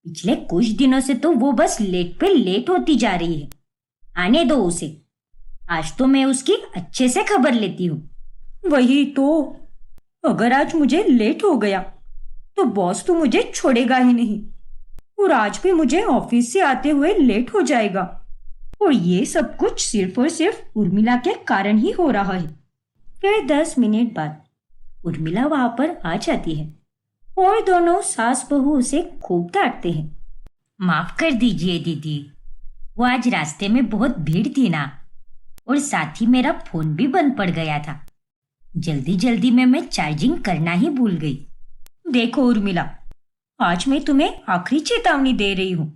पिछले कुछ दिनों से तो वो बस लेट पे लेट होती जा रही है। आने दो उसे, आज तो मैं उसकी अच्छे से खबर लेती हूँ। वही तो, अगर आज मुझे लेट हो गया तो बॉस तो मुझे छोड़ेगा ही नहीं और आज भी मुझे ऑफिस से आते हुए लेट हो जाएगा। और ये सब कुछ सिर्फ और सिर्फ उर्मिला के कारण ही हो रहा है। फिर 10 मिनट बाद उर्मिला वहां पर आ जाती है और दोनों सास बहू उसे खूब डांटते हैं। माफ कर दीजिए दीदी, वो आज रास्ते में बहुत भीड़ थी ना, और साथ ही मेरा फोन भी बंद पड़ गया था। जल्दी जल्दी में मैं चार्जिंग करना ही भूल गई। देखो उर्मिला, आज मैं तुम्हें आखिरी चेतावनी दे रही हूँ,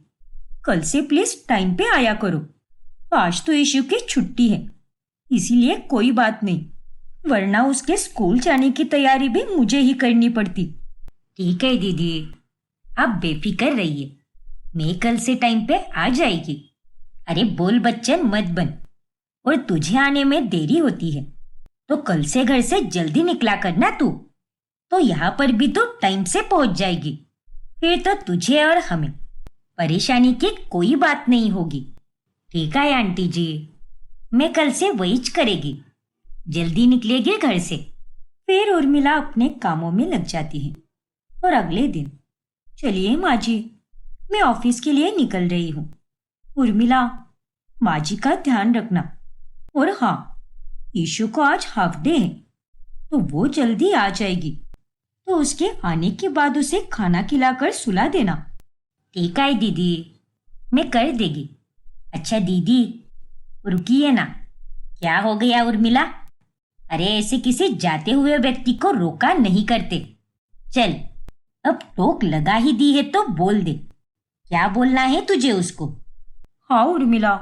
कल से प्लीज टाइम पे आया करो। आज तो ईशु की छुट्टी है, इसीलिए कोई बात नहीं, वरना उसके स्कूल जाने की तैयारी भी मुझे ही करनी पड़ती। ठीक है दीदी, आप बेफिक्र रहिए, मैं कल से टाइम पे आ जाएगी। अरे बोल बच्चन मत बन, और तुझे आने में देरी होती है तो कल से घर से जल्दी निकला करना तू, तो यहाँ पर भी तो टाइम से पहुंच जाएगी। फिर तो तुझे और हमें परेशानी की कोई बात नहीं होगी। ठीक है आंटी जी, मैं कल से वही करेगी, जल्दी निकलेगी घर से। फिर उर्मिला अपने कामों में लग जाती है और अगले दिन, चलिए माँ जी, मैं ऑफिस के लिए निकल रही हूँ। उर्मिला, माँ जी का ध्यान रखना, और हाँ, ईशु को आज हाफ डे है तो वो जल्दी आ जाएगी, तो उसके आने के बाद उसे खाना खिलाकर सुला देना। ठीक है दीदी, मैं कर देगी। अच्छा दीदी, रुकिए ना। क्या हो गया उर्मिला? अरे ऐसे किसी जाते हुए व्यक्ति को रोका नहीं करते। चल, अब टोक लगा ही दी है तो बोल दे, क्या बोलना है तुझे उसको? हाँ उर्मिला,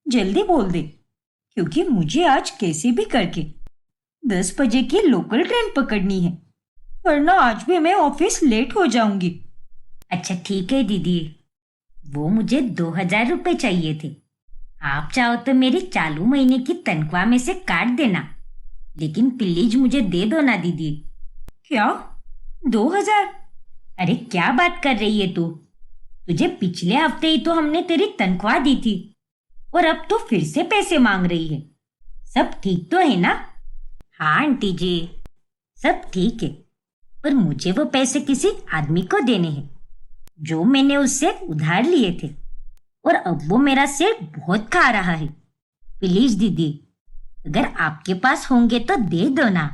जल्दी बोल दे, क्योंकि मुझे आज कैसे भी करके 10 बजे की लोकल ट्रेन पकड़नी है, वरना आज भी मैं ऑफिस लेट हो जाऊंगी। अच्छा ठीक है दीदी, वो मुझे 2000 रुपये चाहिए थे। आप चाहो तो मेरी चालू महीने की तनख्वाह में से काट देना, लेकिन प्लीज मुझे दे दो ना दीदी। क्या 2000? अरे क्या बात कर रही है तू? तुझे पिछले हफ्ते ही तो हमने तेरी तनख्वाह दी थी, और अब तो फिर से पैसे मांग रही है। सब ठीक तो है ना? हाँ आंटी जी, सब ठीक है, पर मुझे वो पैसे किसी आदमी को देने हैं जो मैंने उससे उधार लिए थे, और अब वो मेरा सिर बहुत खा रहा है। प्लीज दीदी, अगर आपके पास होंगे तो दे दो ना।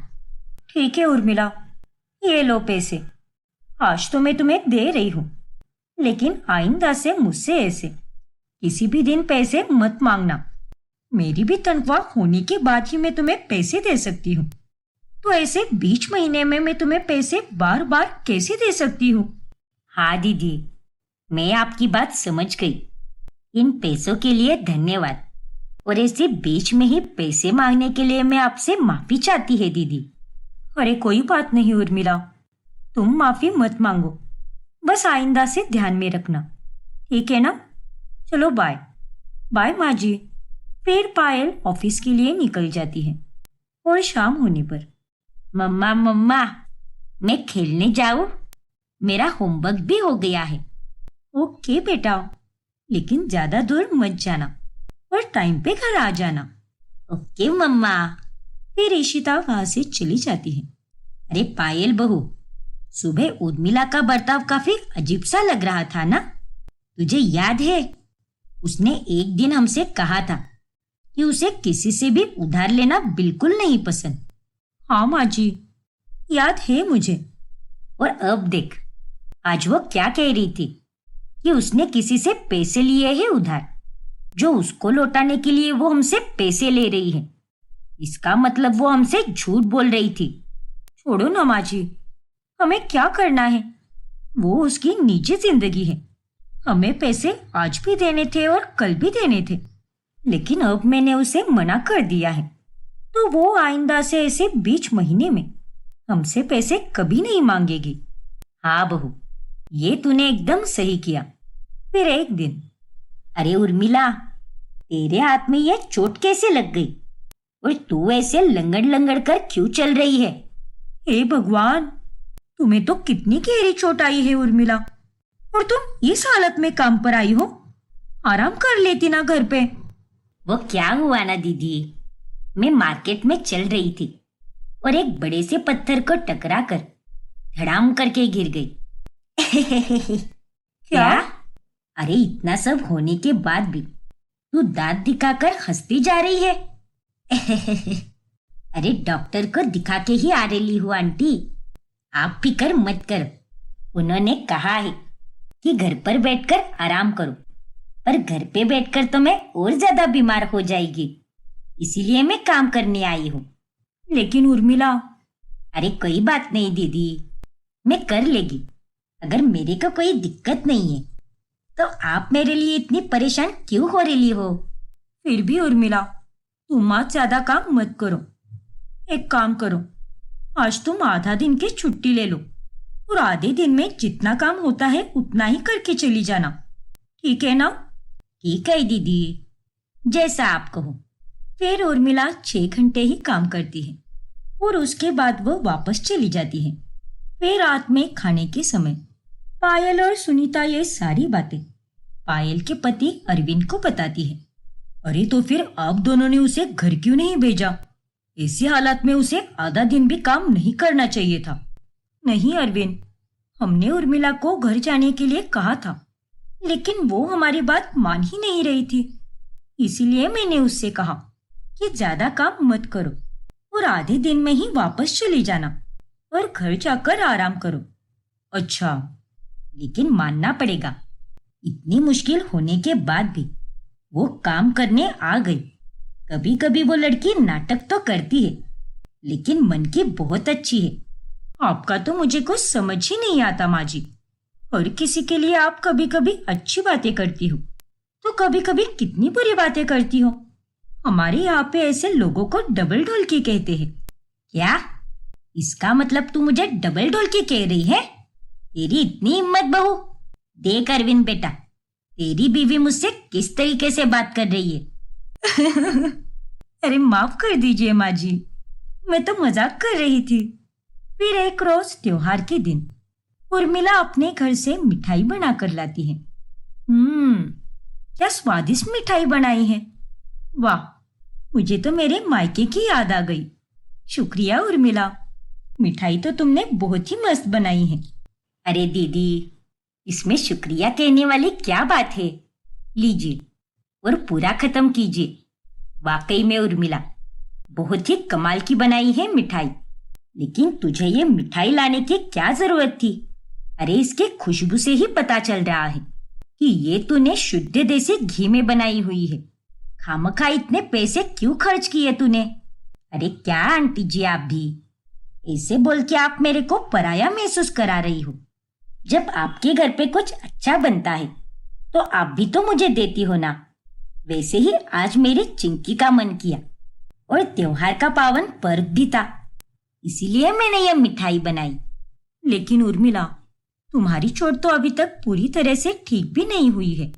ठीक है उर्मिला, ये लो पैसे, आज तो मैं तुम्हें दे रही हूँ, लेकिन आइंदा से मुझसे ऐसे किसी भी दिन पैसे मत मांगना। मेरी भी तनख्वाह होने के बाद ही मैं तुम्हें पैसे दे सकती हूँ, तो ऐसे बीच महीने में मैं तुम्हें पैसे बार बार कैसे दे सकती हूँ? हाँ दीदी, मैं आपकी बात समझ गई। इन पैसों के लिए धन्यवाद, और ऐसे बीच में ही पैसे मांगने के लिए मैं आपसे माफी चाहती है दीदी। अरे कोई बात नहीं उर्मिला, तुम माफी मत मांगो, बस आइंदा से ध्यान में रखना, ठीक है ना? चलो बाय। बाय माँ जी। फिर पायल ऑफिस के लिए निकल जाती है, और शाम होने पर, मम्मा मम्मा, मैं खेलने जाऊं? मेरा होमवर्क भी हो गया है। ओके बेटा, लेकिन ज्यादा दूर मत जाना और टाइम पे घर आ जाना। ओके मम्मा। फिर ईशिता वहां से चली जाती है। अरे पायल बहू, सुबह उर्मिला का बर्ताव काफी अजीब सा लग रहा था ना? तुझे याद है, उसने एक दिन हमसे कहा था कि उसे किसी से भी उधार लेना बिल्कुल नहीं पसंद। हाँ माँ जी, याद है मुझे। और अब देख, आज वो क्या कह रही थी कि उसने किसी से पैसे लिए हैं उधार, जो उसको लौटाने के लिए वो हमसे पैसे ले रही है। इसका मतलब वो हमसे झूठ बोल रही थी। छोड़ो ना माँ जी, हमें क्या करना है, वो उसकी निजी जिंदगी है। हमें पैसे आज भी देने थे और कल भी देने थे, लेकिन अब मैंने उसे मना कर दिया है, तो वो आइंदा से ऐसे बीच महीने में हमसे पैसे कभी नहीं मांगेगी। हाँ बहू, ये तूने एकदम सही किया। फिर एक दिन, अरे उर्मिला, तेरे हाथ में ये चोट कैसे लग गई, और तू ऐसे लंगड़ लंगड़ कर क्यों चल रही है? हे भगवान, तुम्हें तो कितनी गहरी चोट आई है उर्मिला, और तुम इस हालत में काम पर आई हो। आराम कर लेती ना घर पे। वो क्या हुआ ना दीदी, मैं मार्केट में चल रही थी और एक बड़े से पत्थर को टकरा कर धड़ाम करके गिर गई। क्या? अरे इतना सब होने के बाद भी तू दांत दिखाकर हंसती जा रही है। अरे डॉक्टर को दिखा के ही आ रही हूँ आंटी, आप फिक्र मत करो। उन्होंने कहा है कि घर पर बैठकर आराम करो, पर घर पे बैठकर तो मैं और ज्यादा बीमार हो जाएगी, इसीलिए मैं काम करने आई हूँ। लेकिन उर्मिला, अरे कोई बात नहीं दीदी, मैं कर लेगी। अगर मेरे को कोई दिक्कत नहीं है तो आप मेरे लिए इतनी परेशान क्यों हो रही हो? फिर भी उर्मिला, तुम आज ज्यादा काम मत करो। एक काम करो, आज तुम आधा दिन की छुट्टी ले लो और आधे दिन में जितना काम होता है उतना ही करके चली जाना, ठीक है ना? ठीक है दीदी, जैसा आप कहो। फिर उर्मिला 6 घंटे ही काम करती है और उसके बाद वो वापस चली जाती है। फिर रात में खाने के समय पायल और सुनीता ये सारी बातें पायल के पति अरविंद को बताती है। अरे तो फिर आप दोनों ने उसे घर क्यों नहीं भेजा? ऐसी हालत में उसे आधा दिन भी काम नहीं करना चाहिए था। नहीं अरविंद, हमने उर्मिला को घर जाने के लिए कहा था, लेकिन वो हमारी बात मान ही नहीं रही थी। इसीलिए मैंने उससे कहा कि ज्यादा काम मत करो और आधे दिन में ही वापस चली जाना और घर जाकर आराम करो। अच्छा, लेकिन मानना पड़ेगा, इतनी मुश्किल होने के बाद भी वो काम करने आ गई। कभी कभी वो लड़की नाटक तो करती है, लेकिन मन की बहुत अच्छी है। आपका तो मुझे कुछ समझ ही नहीं आता माँ जी। हर किसी के लिए आप कभी कभी अच्छी बातें करती हो तो कभी कभी कितनी बुरी बातें करती हो। हमारे यहाँ पे ऐसे लोगों को डबल ढोलकी कहते हैं। क्या? इसका मतलब तू मुझे डबल ढोलकी कह रही है? तेरी इतनी हिम्मत बहू! देख अरविंद बेटा, तेरी बीवी मुझसे किस तरीके से बात कर रही है। अरे माफ कर दीजिए माँ जी, मैं तो मजाक कर रही थी। फिर एक रोज त्योहार के दिन उर्मिला अपने घर से मिठाई बना कर लाती है। क्या स्वादिष्ट मिठाई बनाई है! वाह, मुझे तो मेरे मायके की याद आ गई। शुक्रिया उर्मिला, मिठाई तो तुमने बहुत ही मस्त बनाई है। अरे दीदी, इसमें शुक्रिया कहने वाली क्या बात है? लीजिए और पूरा खत्म कीजिए। वाकई में उर्मिला, बहुत ही कमाल की बनाई है मिठाई। लेकिन तुझे ये मिठाई लाने की क्या जरूरत थी? अरे इसके खुशबू से ही पता चल रहा है कि ये तूने शुद्ध देसी घी में बनाई हुई है। खामखा इतने पैसे क्यों खर्च किए तूने? अरे क्या आंटी जी, आप भी ऐसे बोल के आप मेरे को पराया महसूस करा रही हो। जब आपके घर पे कुछ अच्छा बनता है तो आप भी तो मुझे देती हो ना। वैसे ही आज मेरी चिंकी का मन किया और त्योहार का पावन पर्व भी था, इसीलिए मैंने यह मिठाई बनाई। लेकिन उर्मिला, तुम्हारी चोट तो अभी तक पूरी तरह से ठीक भी नहीं हुई है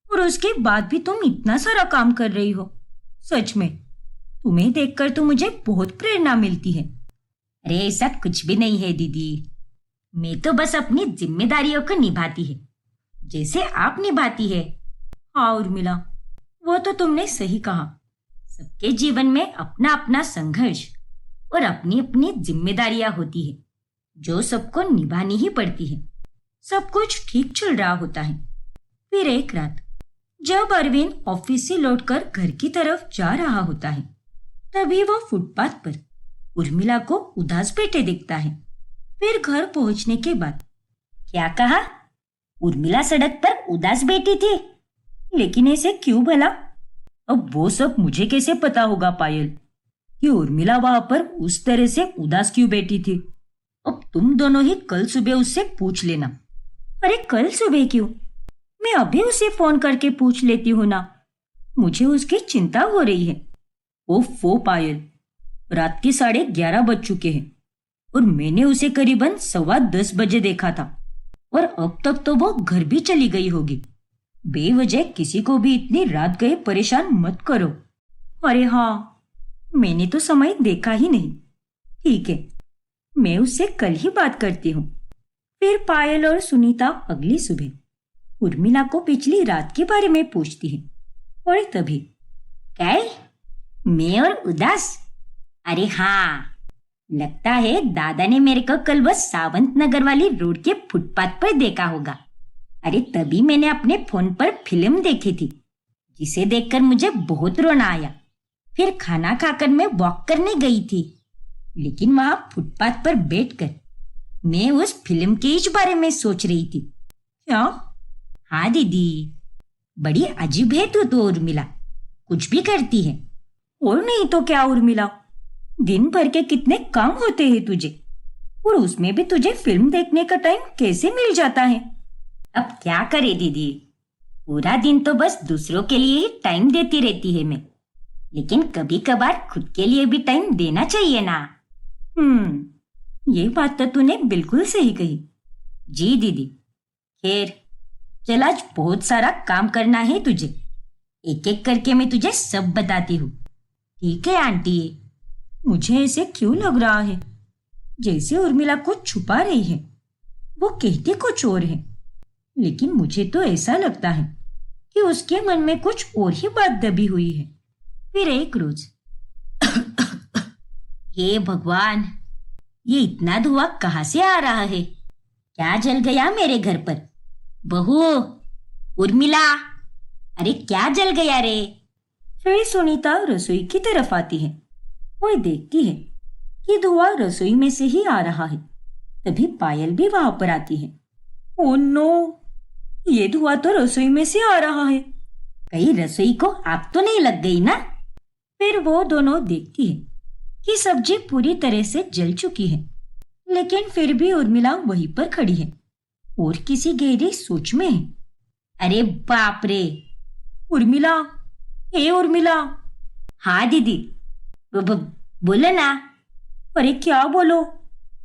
और उसके बाद भी तुम इतना सारा काम कर रही हो। सच में तुम्हें देखकर तो मुझे बहुत प्रेरणा मिलती है। अरे ऐसा कुछ भी नहीं है दीदी, मैं तो बस अपनी जिम्मेदारियों को निभाती है जैसे आप निभाती है। हाँ उर्मिला, वो तो तुमने सही कहा। सबके जीवन में अपना अपना संघर्ष और अपनी अपनी जिम्मेदारियां होती है जो सबको निभानी ही पड़ती है। सब कुछ ठीक चल रहा होता है। फिर एक रात जब अरविंद ऑफिस से लौटकर घर की तरफ जा रहा होता है, तभी वो फुटपाथ पर उर्मिला को उदास बैठे देखता है। फिर घर पहुंचने के बाद, क्या कहा? उर्मिला सड़क पर उदास बैठी थी? लेकिन ऐसे क्यों भला? अब वो सब मुझे कैसे पता होगा पायल कि उर्मिला वहां पर उस तरह से उदास क्यों बैठी थी? अब तुम दोनों ही कल सुबह उससे पूछ लेना। अरे कल सुबह क्यों? मैं अभी उसे फोन करके पूछ लेती हूँ ना, मुझे उसकी चिंता हो रही है। ओफो पायल, रात के 11:30 बज चुके हैं और मैंने उसे करीबन 10:15 बजे देखा था और अब तक तो वो घर भी चली गई होगी। बेवजह किसी को भी इतनी रात गए परेशान मत करो। अरे हाँ, मैंने तो समय देखा ही नहीं। ठीक है, मैं उससे कल ही बात करती हूँ। फिर पायल और सुनीता अगली सुबह उर्मिला को पिछली रात के बारे में पूछती है और तभी, क्या मैं और उदास? अरे हाँ, लगता है दादा ने मेरे को कल बस सावंत नगर वाली रोड के फुटपाथ पर देखा होगा। अरे तभी मैंने अपने फोन पर फिल्म देखी थी जिसे देखकर मुझे बहुत रोना आया। फिर खाना खाकर मैं वॉक करने गई थी, लेकिन वहां फुटपाथ पर बैठकर मैं उस फिल्म के इस बारे में सोच रही थी। क्या? हाँ दीदी, बड़ी अजीब है तू तो उर्मिला, कुछ भी करती है। और नहीं तो क्या उर्मिला, दिन भर के कितने काम होते हैं तुझे, और उसमें भी तुझे फिल्म देखने का टाइम कैसे मिल जाता है? अब क्या करे दीदी, पूरा दिन तो बस दूसरों के लिए ही टाइम देती रहती है मैं, लेकिन कभी कभार खुद के लिए भी टाइम देना चाहिए ना। ये बात तो तूने बिल्कुल सही कही। जी दीदी, खैर चल, आज बहुत सारा काम करना है तुझे, एक एक करके मैं तुझे सब बताती हूँ। ठीक है आंटी। मुझे ऐसे क्यों लग रहा है जैसे उर्मिला कुछ छुपा रही है, वो कहती कुछ और है, लेकिन मुझे तो ऐसा लगता है कि उसके मन में कुछ और ही बात दबी हुई है। फिर एक रोज हे भगवान, ये इतना धुआं कहाँ से आ रहा है? क्या जल गया मेरे घर पर? बहू, उर्मिला, अरे क्या जल गया रे? फिर सुनीता रसोई की तरफ आती है और देखती है कि धुआं रसोई में से ही आ रहा है। तभी पायल भी वहां पर आती है। ओह नो, ये धुआं तो रसोई में से आ रहा है, कहीं रसोई को आग तो नहीं लग गई ना? फिर वो दोनों देखती है कि सब्जी पूरी तरह से जल चुकी है, लेकिन फिर भी उर्मिला वहीं पर खड़ी है और किसी गहरी सोच में है। अरे बाप रे, उर्मिला, हे उर्मिला। हाँ दीदी, बोलो ना। अरे क्या बोलो,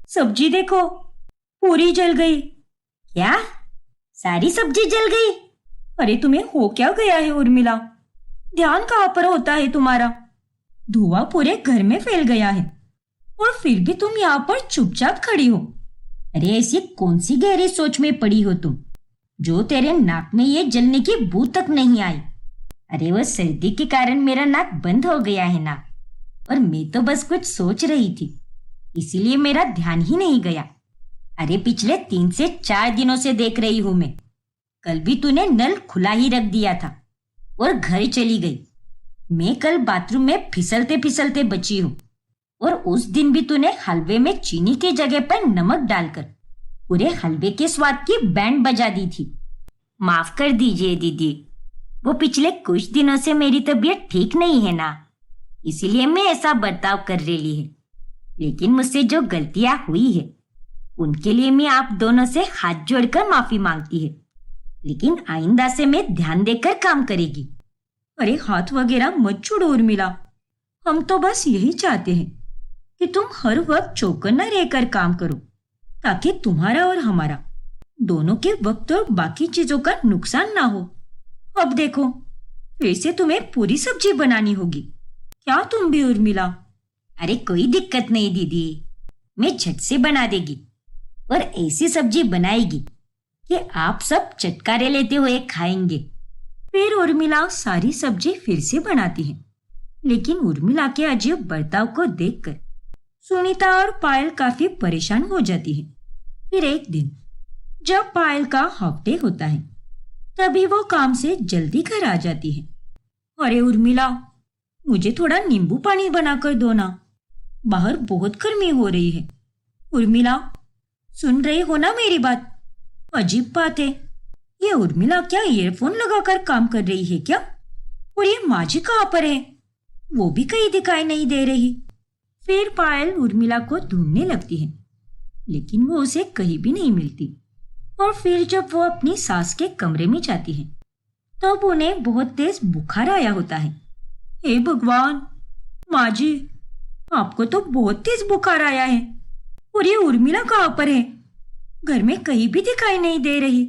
सब्जी देखो पूरी जल गई। क्या? सारी सब्जी जल गई? अरे तुम्हें हो क्या गया है उर्मिला? ध्यान कहाँ पर होता है तुम्हारा? धुआं पूरे घर में फैल गया है और फिर भी तुम यहाँ पर चुपचाप खड़ी हो। अरे ऐसी कौन सी गहरी सोच में पड़ी हो तुम, जो तेरे नाक में ये जलने की बू तक नहीं आई? अरे वो सर्दी के कारण मेरा नाक बंद हो गया है ना, और मैं तो बस कुछ सोच रही थी, इसीलिए मेरा ध्यान ही नहीं गया। अरे पिछले 3 से 4 दिनों से देख रही हूं मैं, कल भी तूने नल खुला ही रख दिया था और घर चली गई। मैं कल बाथरूम में फिसलते फिसलते बची हूँ, और उस दिन भी तूने हलवे में चीनी की जगह पर नमक डालकर पूरे हलवे के स्वाद की बैंड बजा दी थी। माफ कर दीजिए दीदी, वो पिछले कुछ दिनों से मेरी तबीयत ठीक नहीं है ना, इसीलिए मैं ऐसा बर्ताव कर रही है। लेकिन मुझसे जो गलतियां हुई है उनके लिए मैं आप दोनों से हाथ जोड़कर माफी मांगती है, लेकिन आइंदा से मैं ध्यान देकर काम करेगी। अरे हाथ वगैरह मत छोड़ो उर्मिला, हम तो बस यही चाहते हैं कि तुम हर वक्त चौकन्ना रहकर काम करो, ताकि तुम्हारा और हमारा दोनों के वक्त और बाकी चीजों का नुकसान ना हो। अब देखो, फिर से तुम्हें पूरी सब्जी बनानी होगी। क्या तुम भी उर्मिला? अरे कोई दिक्कत नहीं दीदी, मैं झट से बना देगी, और ऐसी सब्जी बनाएगी कि आप सब चटकारे लेते हुए खाएंगे। फिर उर्मिला सारी सब्जी फिर से बनाती है, लेकिन उर्मिला के अजीब बर्ताव को देखकर सुनीता और पायल काफी परेशान हो जाती है। फिर एक दिन जब पायल का हाफ डे होता है, तभी वो काम से जल्दी घर आ जाती है। अरे उर्मिला, मुझे थोड़ा नींबू पानी बनाकर दो ना, बाहर बहुत गर्मी हो रही है। उर्मिला, सुन रही हो ना मेरी बात? अजीब बात है, ये उर्मिला क्या ईयरफोन लगाकर काम कर रही है क्या? और ये माजी कहाँ पर है? वो भी कहीं दिखाई नहीं दे रही। फिर पायल उर्मिला को ढूंढने लगती है, लेकिन वो उसे कहीं भी नहीं मिलती। और फिर जब वो अपनी सास के कमरे में जाती है, तब उन्हें बहुत तेज बुखार आया होता है। हे भगवान, माजी, आपको तो बहुत तेज बुखार आया है, और ये उर्मिला कहाँ पर है? घर में कहीं भी दिखाई नहीं दे रही,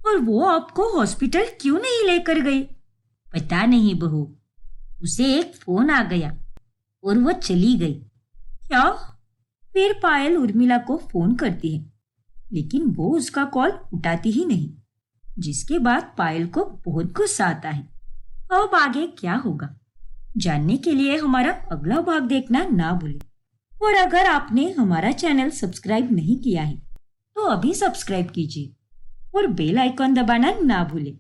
और वो आपको हॉस्पिटल क्यों नहीं लेकर गई? पता नहीं बहू, उसे एक फोन आ गया और वो चली गई। क्या? फिर पायल उर्मिला को फोन करती है, लेकिन वो उसका कॉल उठाती ही नहीं, जिसके बाद पायल को बहुत गुस्सा आता है। अब आगे क्या होगा जानने के लिए हमारा अगला भाग देखना ना भूलें। और अगर आपने हमारा चैनल सब्सक्राइब नहीं किया है तो अभी सब्सक्राइब कीजिए और बेल आइकॉन दबाना ना भूलें।